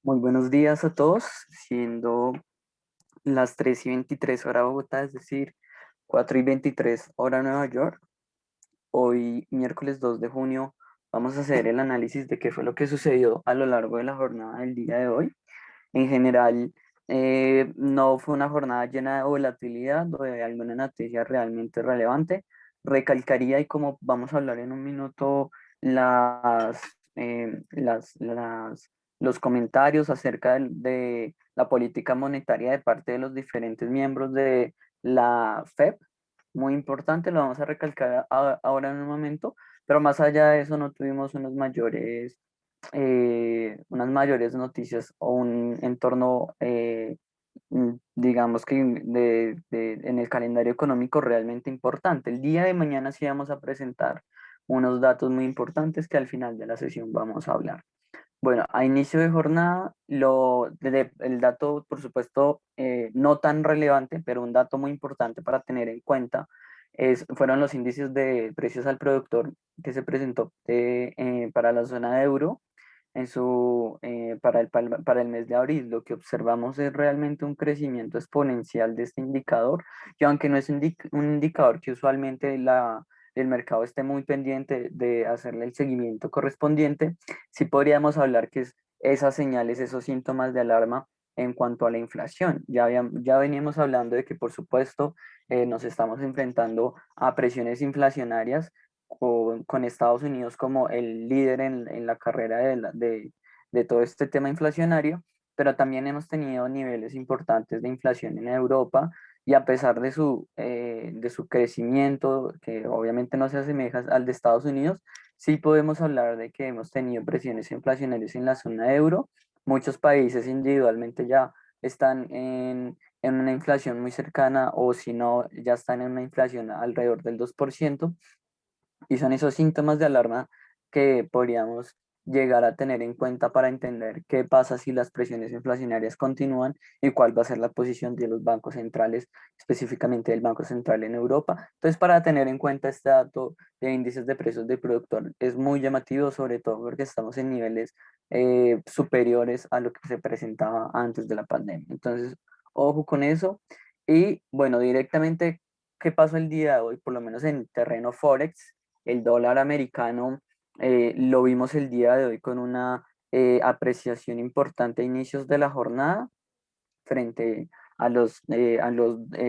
Muy buenos días a todos, siendo las 3:23 hora Bogotá, es decir, 4:23 hora Nueva York. Hoy, miércoles 2 de junio, vamos a hacer el análisis de qué fue lo que sucedió a lo largo de la jornada del día de hoy. En general, no fue una jornada llena de volatilidad o de alguna noticia realmente relevante. Recalcaría, y como vamos a hablar en un minuto, las, los comentarios acerca de la política monetaria de parte de los diferentes miembros de la FED. Muy importante, lo vamos a recalcar ahora en un momento, pero más allá de eso no tuvimos unas mayores noticias o un entorno, digamos que en el calendario económico realmente importante. El día de mañana sí vamos a presentar unos datos muy importantes que al final de la sesión vamos a hablar. Bueno, a inicio de jornada, el dato, por supuesto, no tan relevante, pero un dato muy importante para tener en cuenta fueron los índices de precios al productor que se presentó para la zona de euro para el mes de abril. Lo que observamos es realmente un crecimiento exponencial de este indicador, y aunque no es un indicador que usualmente el mercado esté muy pendiente de hacerle el seguimiento correspondiente, sí podríamos hablar que esas señales, esos síntomas de alarma en cuanto a la inflación. Ya veníamos hablando de que, por supuesto, nos estamos enfrentando a presiones inflacionarias con Estados Unidos como el líder en la carrera de todo este tema inflacionario, pero también hemos tenido niveles importantes de inflación en Europa, y a pesar de su crecimiento, que obviamente no se asemeja al de Estados Unidos, sí podemos hablar de que hemos tenido presiones inflacionarias en la zona euro. Muchos países individualmente ya están en una inflación muy cercana, o si no, ya están en una inflación alrededor del 2%, y son esos síntomas de alarma que podríamos llegar a tener en cuenta para entender qué pasa si las presiones inflacionarias continúan y cuál va a ser la posición de los bancos centrales, específicamente del Banco Central en Europa. Entonces, para tener en cuenta este dato de índices de precios del productor, es muy llamativo, sobre todo porque estamos en niveles superiores a lo que se presentaba antes de la pandemia. Entonces, ojo con eso. Y bueno, directamente, ¿qué pasó el día de hoy? Por lo menos en terreno Forex, el dólar americano lo vimos el día de hoy con una apreciación importante a inicios de la jornada frente a los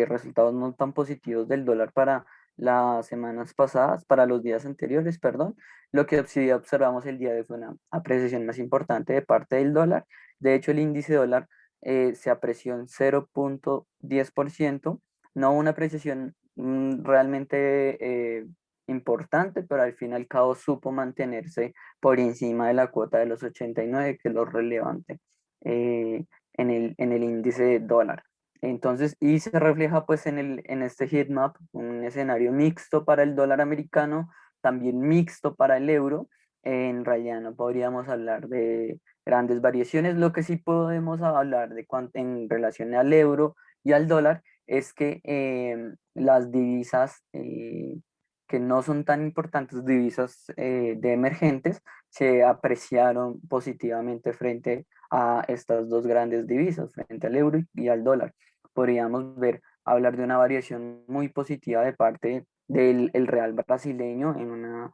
resultados no tan positivos del dólar para las semanas pasadas, para los días anteriores, perdón. Lo que sí observamos el día de hoy fue una apreciación más importante de parte del dólar. De hecho, el índice dólar se apreció en 0,10%, no una apreciación realmente importante, pero al fin y al cabo supo mantenerse por encima de la cuota de los 89, que es lo relevante. En el índice de dólar. Entonces, y se refleja pues en este heatmap, un escenario mixto para el dólar americano, también mixto para el euro. En realidad no podríamos hablar de grandes variaciones. Lo que sí podemos hablar en relación al euro y al dólar es que las divisas que no son tan importantes, divisas de emergentes, se apreciaron positivamente frente a estas dos grandes divisas, frente al euro y al dólar. Podríamos hablar de una variación muy positiva de parte del el real brasileño, en una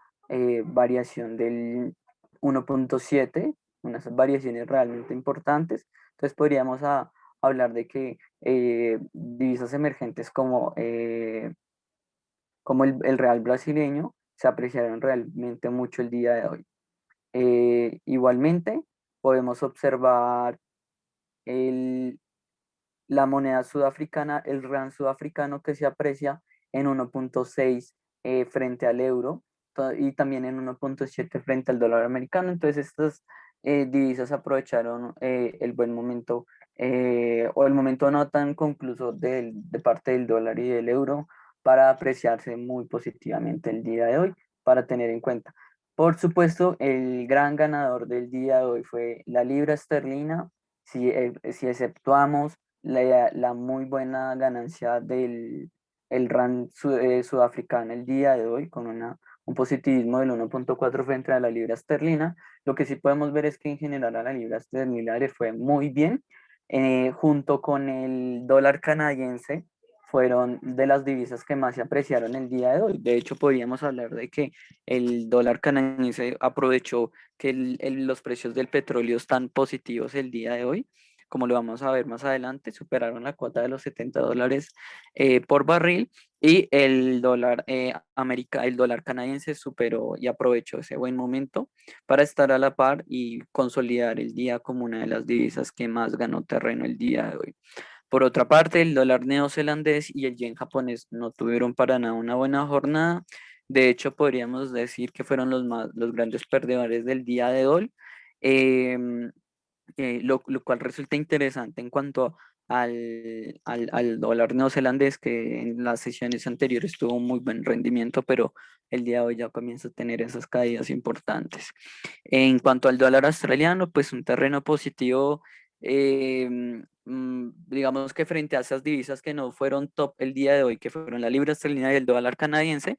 variación del 1,7, unas variaciones realmente importantes. Entonces podríamos hablar de que divisas emergentes como el real brasileño se apreciaron realmente mucho el día de hoy. Igualmente, podemos observar el, la moneda sudafricana, el rand sudafricano, que se aprecia en 1,6 frente al euro, y también en 1,7 frente al dólar americano. Entonces estas divisas aprovecharon el buen momento, o el momento no tan concluso de parte del dólar y del euro, para apreciarse muy positivamente el día de hoy, para tener en cuenta. Por supuesto, el gran ganador del día de hoy fue la libra esterlina. Si exceptuamos la muy buena ganancia del el rand sudafricano el día de hoy, con una un positivismo del 1,4 frente a la libra esterlina. Lo que sí podemos ver es que en general a la libra esterlina le fue muy bien, junto con el dólar canadiense. Fueron de las divisas que más se apreciaron el día de hoy. De hecho, podríamos hablar de que el dólar canadiense aprovechó que los precios del petróleo están positivos el día de hoy, como lo vamos a ver más adelante, superaron la cuota de los $70 por barril, y el dólar, el dólar canadiense superó y aprovechó ese buen momento para estar a la par y consolidar el día como una de las divisas que más ganó terreno el día de hoy. Por otra parte, el dólar neozelandés y el yen japonés no tuvieron para nada una buena jornada. De hecho, podríamos decir que fueron los grandes perdedores del día de hoy. Em, lo cual resulta interesante en cuanto al dólar neozelandés, que en las sesiones anteriores tuvo un muy buen rendimiento, pero el día de hoy ya comienza a tener esas caídas importantes. En cuanto al dólar australiano, pues un terreno positivo, digamos que frente a esas divisas que no fueron top el día de hoy, que fueron la libra esterlina y el dólar canadiense,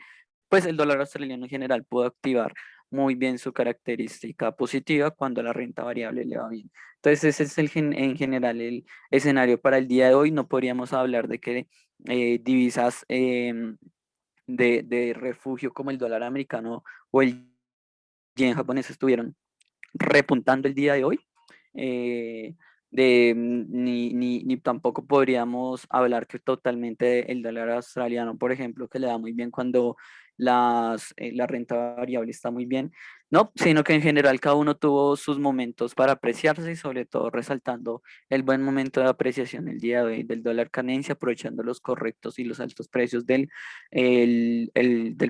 pues el dólar australiano en general pudo activar muy bien su característica positiva cuando la renta variable le va bien. Entonces ese es en general el escenario para el día de hoy. No podríamos hablar de que divisas de refugio como el dólar americano o el yen japonés estuvieron repuntando el día de hoy. eh, ni tampoco podríamos hablar que totalmente el dólar australiano, por ejemplo, que le da muy bien cuando la renta variable está muy bien, no, sino que en general cada uno tuvo sus momentos para apreciarse, y sobre todo resaltando el buen momento de apreciación el día de hoy del dólar canadiense, aprovechando los correctos y los altos precios del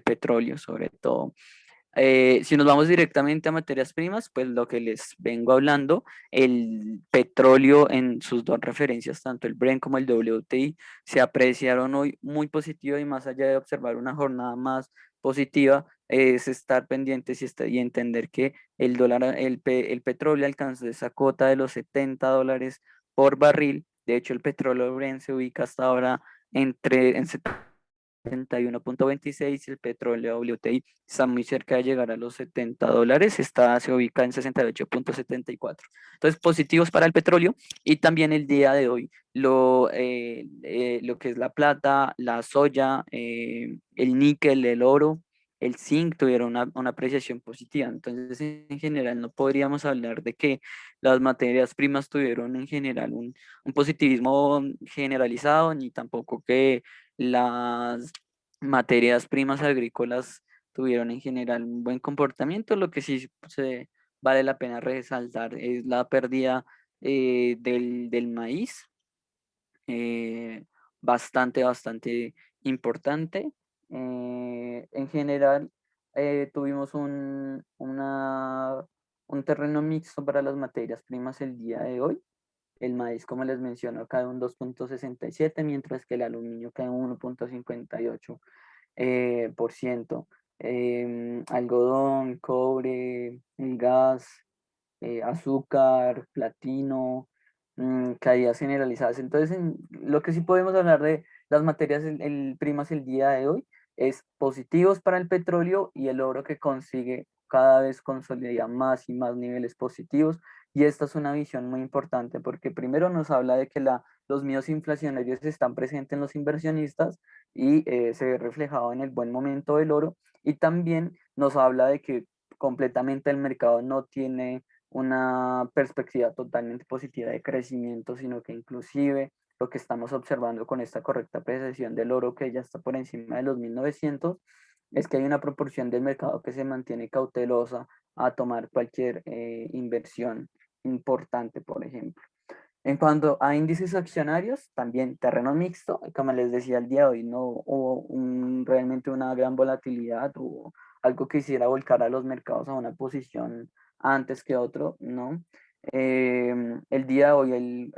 petróleo, sobre todo. Si nos vamos directamente a materias primas, pues lo que les vengo hablando, el petróleo en sus dos referencias, tanto el Brent como el WTI, se apreciaron hoy muy positivo, y más allá de observar una jornada más positiva, es estar pendientes y entender que el petróleo alcanzó esa cota de los $70 por barril. De hecho, el petróleo Brent se ubica hasta ahora en 71,26, y el petróleo WTI está muy cerca de llegar a los $70, se ubica en 68,74. Entonces, positivos para el petróleo, y también el día de hoy lo que es la plata, la soya, el níquel, el oro, el zinc tuvieron una apreciación positiva. Entonces, en general, no podríamos hablar de que las materias primas tuvieron en general un positivismo generalizado, ni tampoco que las materias primas agrícolas tuvieron en general un buen comportamiento. Lo que sí vale la pena resaltar es la pérdida del maíz, eh, bastante importante. En general, tuvimos un terreno mixto para las materias primas el día de hoy. El maíz, como les menciono, cae un 2,67, mientras que el aluminio cae un 1,58 por ciento. Algodón, cobre, el gas, azúcar, platino, caídas generalizadas. Entonces, lo que sí podemos hablar de las materias primas el día de hoy es positivos para el petróleo, y el oro que consigue cada vez consolida más y más niveles positivos. Y esta es una visión muy importante, porque primero nos habla de que los miedos inflacionarios están presentes en los inversionistas, y se ve reflejado en el buen momento del oro, y también nos habla de que completamente el mercado no tiene una perspectiva totalmente positiva de crecimiento, sino que inclusive lo que estamos observando con esta correcta apreciación del oro, que ya está por encima de los 1900, es que hay una proporción del mercado que se mantiene cautelosa a tomar cualquier inversión importante, por ejemplo. En cuanto a índices accionarios, también terreno mixto, como les decía, el día de hoy no hubo realmente una gran volatilidad o algo que hiciera volcar a los mercados a una posición antes que otro, ¿no? El día de hoy el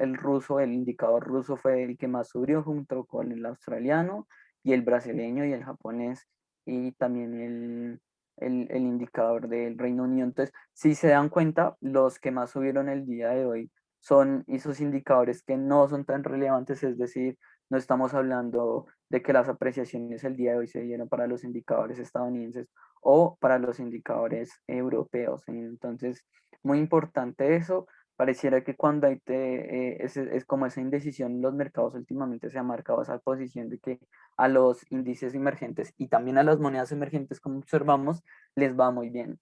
indicador ruso fue el que más subió, junto con el australiano y el brasileño y el japonés, y también el indicador del Reino Unido. Entonces, si se dan cuenta, los que más subieron el día de hoy son esos indicadores que no son tan relevantes, es decir, No estamos hablando de que las apreciaciones el día de hoy se dieron para los indicadores estadounidenses o para los indicadores europeos. Entonces, muy importante eso. Pareciera que cuando hay es como esa indecisión en los mercados últimamente se ha marcado esa posición de que a los índices emergentes y también a las monedas emergentes, como observamos, les va muy bien.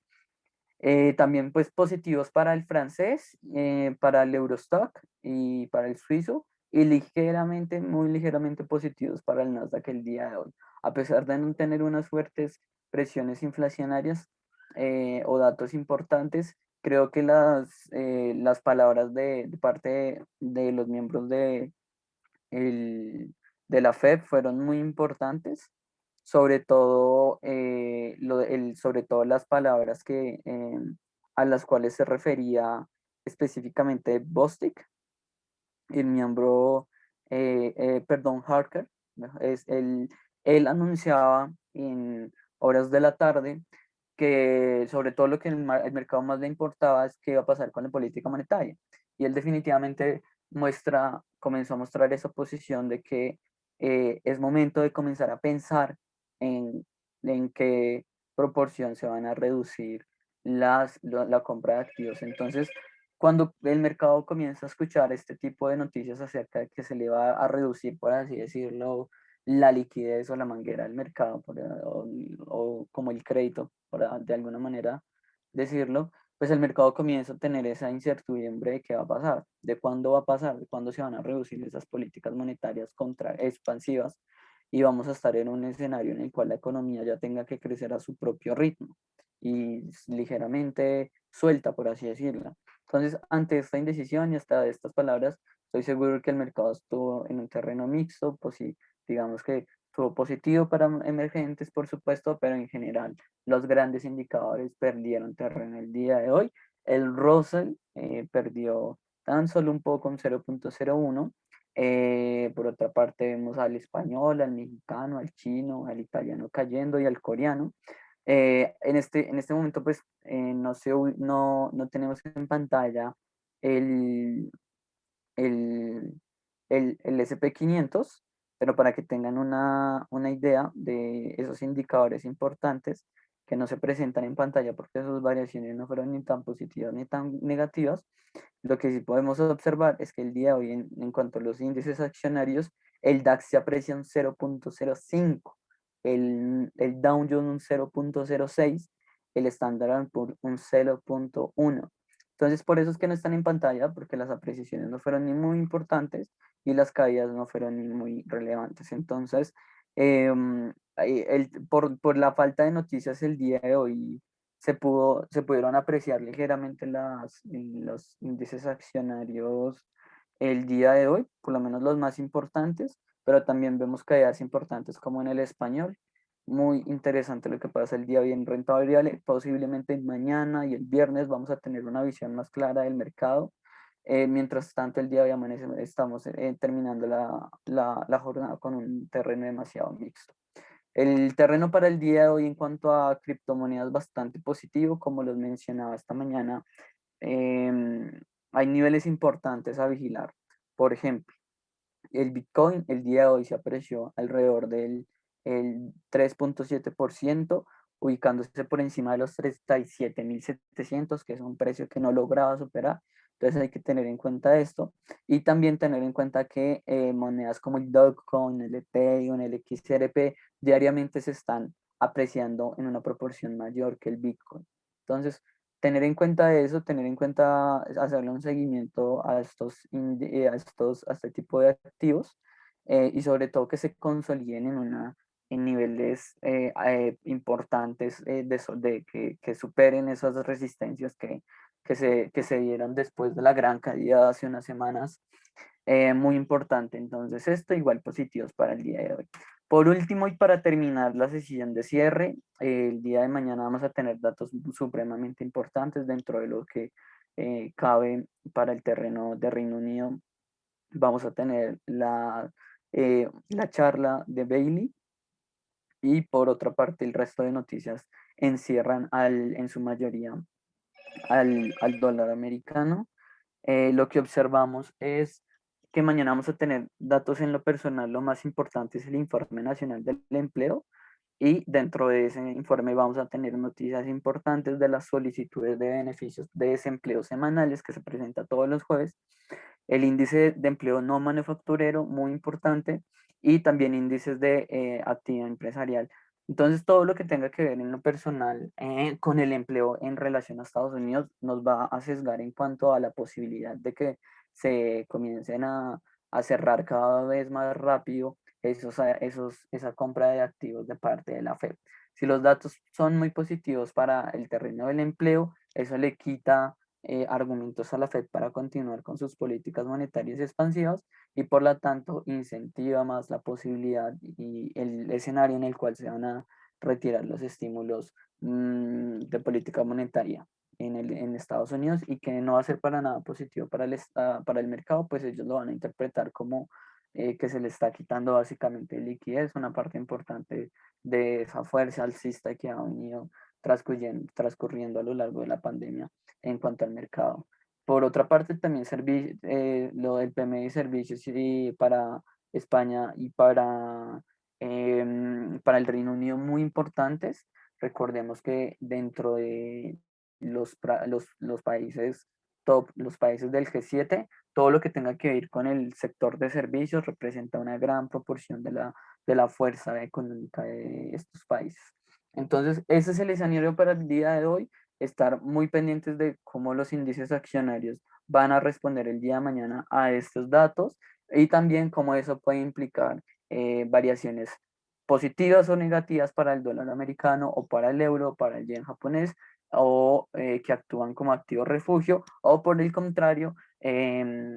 También pues positivos para el francés, para el Eurostock y para el suizo, y ligeramente, muy ligeramente positivos para el Nasdaq el día de hoy. A pesar de no tener unas fuertes presiones inflacionarias o datos importantes, creo que las palabras de parte de los miembros de la FED fueron muy importantes, sobre todo, sobre todo las palabras a las cuales se refería específicamente Bostic, el miembro, perdón, Harker. ¿No? Él anunciaba en horas de la tarde que sobre todo lo que el mercado más le importaba es qué iba a pasar con la política monetaria. Y él definitivamente comenzó a mostrar esa posición de que es momento de comenzar a pensar en, en qué proporción se van a reducir la compra de activos. Entonces, cuando el mercado comienza a escuchar este tipo de noticias acerca de que se le va a reducir, por así decirlo, la liquidez o la manguera del mercado, o como el crédito, de alguna manera decirlo, pues el mercado comienza a tener esa incertidumbre de qué va a pasar, de cuándo va a pasar, de cuándo se van a reducir esas políticas monetarias expansivas y vamos a estar en un escenario en el cual la economía ya tenga que crecer a su propio ritmo y ligeramente suelta, por así decirlo. Entonces, ante esta indecisión y hasta estas palabras, estoy seguro que el mercado estuvo en un terreno mixto, pues sí, digamos que estuvo positivo para emergentes, por supuesto, pero en general los grandes indicadores perdieron terreno el día de hoy. El Russell perdió tan solo un poco, un 0,01. Por otra parte, vemos al español, al mexicano, al chino, al italiano cayendo y al coreano. En este momento, pues, no tenemos en pantalla el, el, el SP 500, pero para que tengan una idea de esos indicadores importantes que no se presentan en pantalla porque sus variaciones no fueron ni tan positivas ni tan negativas, lo que sí podemos observar es que el día de hoy, en cuanto a los índices accionarios, el DAX se aprecia un 0,05, el Dow Jones un 0,06, el Standard Poor's un 0,1. Entonces, por eso es que no están en pantalla, porque las apreciaciones no fueron ni muy importantes y las caídas no fueron ni muy relevantes. Entonces, por la falta de noticias el día de hoy, se pudieron apreciar ligeramente los índices accionarios el día de hoy, por lo menos los más importantes, pero también vemos caídas importantes como en el español. Muy interesante lo que pasa el día de hoy en renta variable. Posiblemente mañana y el viernes vamos a tener una visión más clara del mercado. Mientras tanto, el día de hoy estamos terminando la jornada con un terreno demasiado mixto. El terreno para el día de hoy en cuanto a criptomonedas bastante positivo, como los mencionaba esta mañana. Hay niveles importantes a vigilar. Por ejemplo, el Bitcoin el día de hoy se apreció alrededor del el 3,7%, ubicándose por encima de los 37.700, que es un precio que no lograba superar. Entonces hay que tener en cuenta esto y también tener en cuenta que monedas como el Dogecoin, el Ethereum, el XRP diariamente se están apreciando en una proporción mayor que el Bitcoin. Entonces, tener en cuenta eso, tener en cuenta hacerle un seguimiento a este tipo de activos y sobre todo que se consoliden en niveles importantes que superen esas resistencias que se dieron después de la gran caída hace unas semanas. Muy importante. Entonces, esto igual positivos para el día de hoy. Por último, y para terminar la sesión de cierre, el día de mañana vamos a tener datos supremamente importantes dentro de lo que cabe para el terreno de Reino Unido. Vamos a tener la charla de Bailey y por otra parte el resto de noticias encierran en su mayoría al dólar americano. Lo que observamos es que mañana vamos a tener datos en lo personal. Lo más importante es el Informe Nacional del Empleo, y dentro de ese informe vamos a tener noticias importantes de las solicitudes de beneficios de desempleo semanales que se presenta todos los jueves, el índice de empleo no manufacturero, muy importante, y también índices de actividad empresarial. Entonces, todo lo que tenga que ver en lo personal con el empleo en relación a Estados Unidos nos va a sesgar en cuanto a la posibilidad de que se comiencen a cerrar cada vez más rápido esa compra de activos de parte de la Fed. Si los datos son muy positivos para el terreno del empleo, eso le quita argumentos a la Fed para continuar con sus políticas monetarias expansivas, y por lo tanto incentiva más la posibilidad y el escenario en el cual se van a retirar los estímulos de política monetaria en Estados Unidos, y que no va a ser para nada positivo para el mercado, pues ellos lo van a interpretar como que se le está quitando básicamente liquidez, una parte importante de esa fuerza alcista que ha venido transcurriendo a lo largo de la pandemia en cuanto al mercado. Por otra parte, también lo del PMI de servicios y para España y para el Reino Unido muy importantes. Recordemos que dentro de los países top, los países del G7, todo lo que tenga que ver con el sector de servicios representa una gran proporción de la fuerza económica de estos países. Entonces, ese es el escenario para el día de hoy. Estar muy pendientes de cómo los índices accionarios van a responder el día de mañana a estos datos, y también cómo eso puede implicar variaciones positivas o negativas para el dólar americano o para el euro, para el yen japonés, o que actúan como activo refugio, o por el contrario,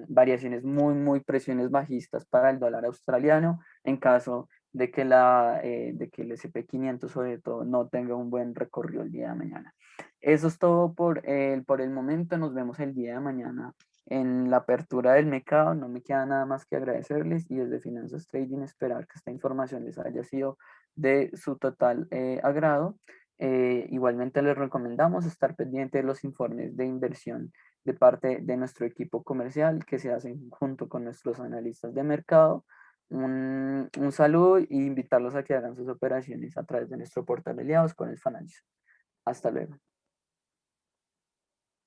variaciones muy presiones bajistas para el dólar australiano en caso de que el SP 500 sobre todo no tenga un buen recorrido el día de mañana. Eso es todo por el momento. Nos vemos el día de mañana en la apertura del mercado. No me queda nada más que agradecerles, y desde Finanzas Trading esperar que esta información les haya sido de su total agrado. Igualmente les recomendamos estar pendiente de los informes de inversión de parte de nuestro equipo comercial que se hacen junto con nuestros analistas de mercado. Un saludo, y invitarlos a que hagan sus operaciones a través de nuestro portal de aliados con el Financial. Hasta luego.